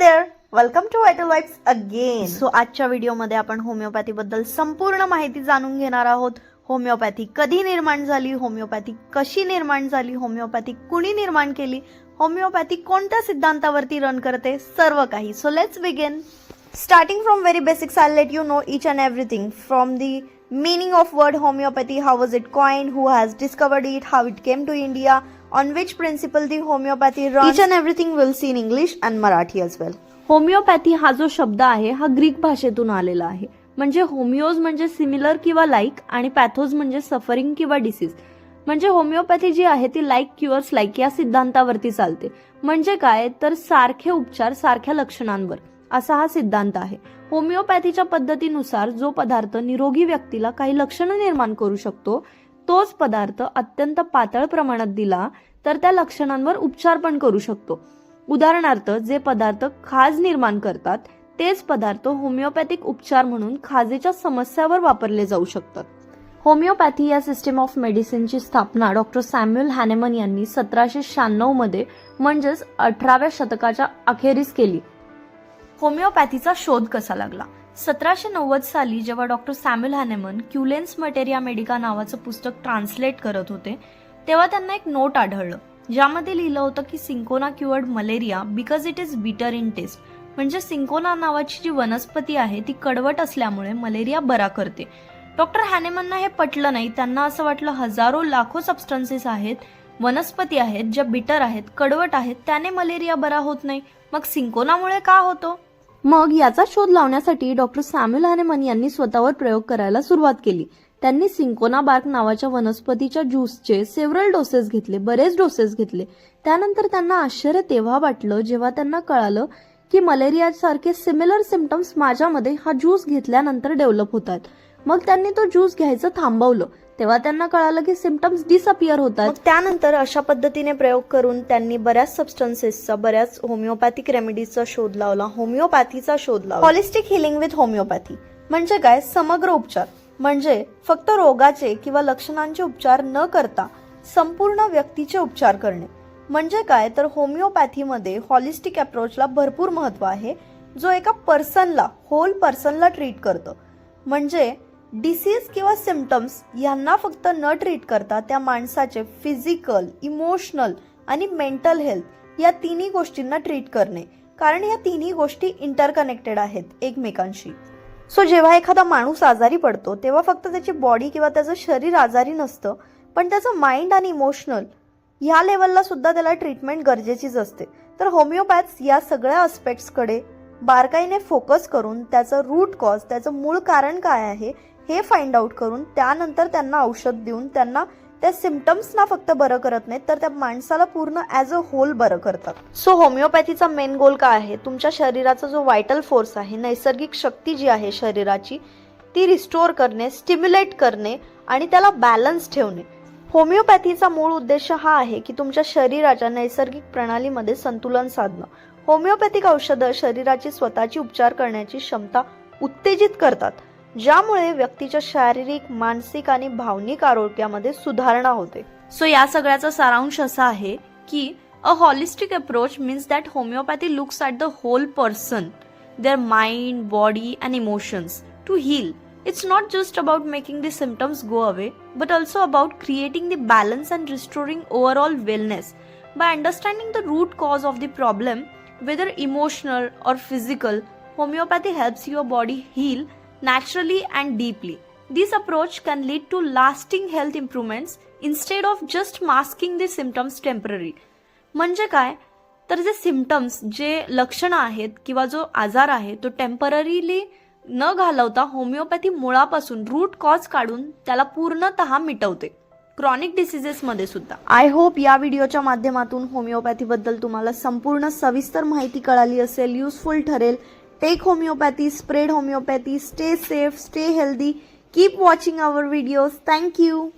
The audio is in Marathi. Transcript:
There, welcome to vital vibes again. So आजच्या व्हिडिओमध्ये आपण होमिओपॅथी बद्दल संपूर्ण माहिती जाणून घेणार आहोत. होमिओपॅथी कधी निर्माण झाली, होमिओपॅथी कशी निर्माण झाली, होमिओपॅथी कुणी निर्माण केली, होमिओपॅथी कोणत्या सिद्धांतावरती रन करते, सर्व काही. So let's begin. Starting from very basics, I'll let you know each and everything from the meaning of word homeopathy, how was it coined, who has discovered it, how it came to India, on which principle the homeopathy runs. Each and everything we'll see in English and Marathi as well. Homeopathy हा जो शब्द आहे हा ग्रीक भाषेतून आलेला आहे. म्हणजे होमिओज म्हणजे सिमिलर किंवा लाईक आणि पॅथोज म्हणजे सफरिंग किंवा डिसीज. म्हणजे होमिओपॅथी जी आहे ती लाईक क्युअर्स लाईक या सिद्धांतावरती चालते. म्हणजे काय तर सारखे उपचार सारख्या लक्षणांवर असा हा सिद्धांत आहे. होमिओपॅथीच्या पद्धतीनुसार जो पदार्थ निरोगी व्यक्तीला काही लक्षणं निर्माण करू शकतो तोच पदार्थ अत्यंत पातळ प्रमाणात दिला तर त्या लक्षणांवर उपचार पण करू शकतो. उदाहरणार्थ जे पदार्थ खाज निर्माण करतात तेच पदार्थ होमिओपॅथिक उपचार म्हणून खाजेच्या समस्यावर वापरले जाऊ शकतात. होमिओपॅथी या सिस्टीम ऑफ मेडिसिनची स्थापना डॉक्टर सॅम्युअल हॅनेमन यांनी 1796 मध्ये म्हणजेच 18व्या शतकाच्या अखेरीस केली. होमिओपॅथीचा शोध कसा लागला? 1790 साली जेव्हा डॉक्टर सॅम्युअल हॅनेमन क्युलेन्स मटेरिया मेडिका नावाचं पुस्तक ट्रान्सलेट करत होते तेव्हा त्यांना एक नोट आढळलं ज्यामध्ये लिहिलं होतं की cinchona cured malaria because it is bitter in taste. म्हणजे सिंकोना नावाची जी वनस्पती आहे ती कडवट असल्यामुळे मलेरिया बरा करते. डॉक्टर हॅनेमनना हे पटलं नाही. त्यांना असं वाटलं हजारो लाखो सबस्टन्सेस आहेत, वनस्पती आहेत ज्या बिटर आहेत, कडवट आहेत, त्याने मलेरिया बरा होत नाही, मग सिंकोनामुळे का होतो? मग याचा शोध लावण्यासाठी डॉक्टर सॅम्युअल हॅनेमन यांनी स्वतःवर प्रयोग करायला सुरुवात केली. त्यांनी सिंकोना बार्क नावाच्या वनस्पतीच्या ज्यूसचे सेव्हरल डोसेस घेतले, बरेच डोसेस घेतले. त्यानंतर त्यांना आश्चर्य तेव्हा वाटलं जेव्हा त्यांना कळालं की मलेरिया सारखे सिमिलर सिम्पटम्स माझ्यामध्ये हा ज्यूस घेतल्यानंतर डेव्हलप होतात. मग त्यांनी तो ज्यूस घ्यायचं थांबवलं. तेव्हा त्यांना कळालं की सिम्पटम्स डिसअपियर होतात. त्यानंतर अशा पद्धतीने प्रयोग करून त्यांनी बऱ्याच सबस्टन्सेसचा, बऱ्याच होमिओपॅथिक रेमेडीजचा शोध लावला, होमिओपॅथीचा शोध लावला. हॉलिस्टिक हिलिंग विथ होमिओपॅथी म्हणजे काय? समग्र उपचार. म्हणजे फक्त रोगाचे किंवा लक्षणांचे उपचार न करता संपूर्ण व्यक्तीचे उपचार करणे. म्हणजे काय तर होमिओपॅथीमध्ये हॉलिस्टिक अप्रोचला भरपूर महत्व आहे जो एका पर्सनला, होल पर्सनला ट्रीट करतो. म्हणजे डिसीज किंवा सिम्पटम्स यांना फक्त न ट्रीट करता त्या माणसाचे फिजिकल, इमोशनल आणि मेंटल हेल्थ या तिन्ही गोष्टींना ट्रीट करणे. कारण या तिन्ही गोष्टी इंटरकनेक्टेड आहेत एकमेकांशी. सो जेव्हा एखादा माणूस आजारी पडतो तेव्हा फक्त त्याची बॉडी किंवा त्याचं शरीर आजारी नसतं, पण त्याचं माइंड आणि इमोशनल ह्या लेवलला सुद्धा त्याला ट्रीटमेंट गरजेचीच असते. तर होमिओपॅथ्स या सगळ्या अस्पेक्ट्सकडे बारकाईने फोकस करून त्याचं रूट कॉज, त्याचं मूळ कारण काय आहे हे फाइंड आउट करून त्यानंतर त्यांना औषध देऊन त्यांना त्या सिम्पटम्सना फक्त बरं करत नाहीत तर त्या माणसाला पूर्ण ॲज अ होल बरं करतात. सो होमिओपॅथीचा मेन गोल काय आहे? तुमच्या शरीराचा जो व्हायटल फोर्स आहे, नैसर्गिक शक्ती जी आहे शरीराची ती रिस्टोअर करणे, स्टिम्युलेट करणे आणि त्याला बॅलन्स ठेवणे. होमिओपॅथीचा मूळ उद्देश हा आहे की तुमच्या शरीराच्या नैसर्गिक प्रणालीमध्ये संतुलन साधणं. होमिओपॅथिक औषधं शरीराची स्वतःची उपचार करण्याची क्षमता उत्तेजित करतात ज्यामुळे व्यक्तीच्या शारीरिक, मानसिक आणि भावनिक आरोग्यामध्ये सुधारणा होते. सो या सगळ्याचा सारांश असा आहे की a holistic approach means that homeopathy looks at the whole person, their mind, body and emotions to heal. It's not just about making the symptoms go away, but also about creating the balance and restoring overall wellness. By understanding the root cause of the problem, whether emotional or physical, homeopathy helps your body heal naturally and deeply. This approach can lead to lasting health improvements instead of just masking the symptoms temporarily. म्हणजे काय तर जे सिम्पटम्स, जे लक्षणं आहेत किंवा जो आजार आहे तो टेम्पररीली न घालवता होमिओपॅथी मुळापासून रूट कॉज काढून त्याला पूर्णतः मिटवते, क्रॉनिक डिसीजेसमध्ये सुद्धा. आय होप या व्हिडिओच्या माध्यमातून होमिओपॅथीबद्दल तुम्हाला संपूर्ण सविस्तर माहिती कळाली असेल, युजफुल ठरेल. Take homeopathy, spread homeopathy, stay safe, stay healthy, keep watching our videos. Thank you.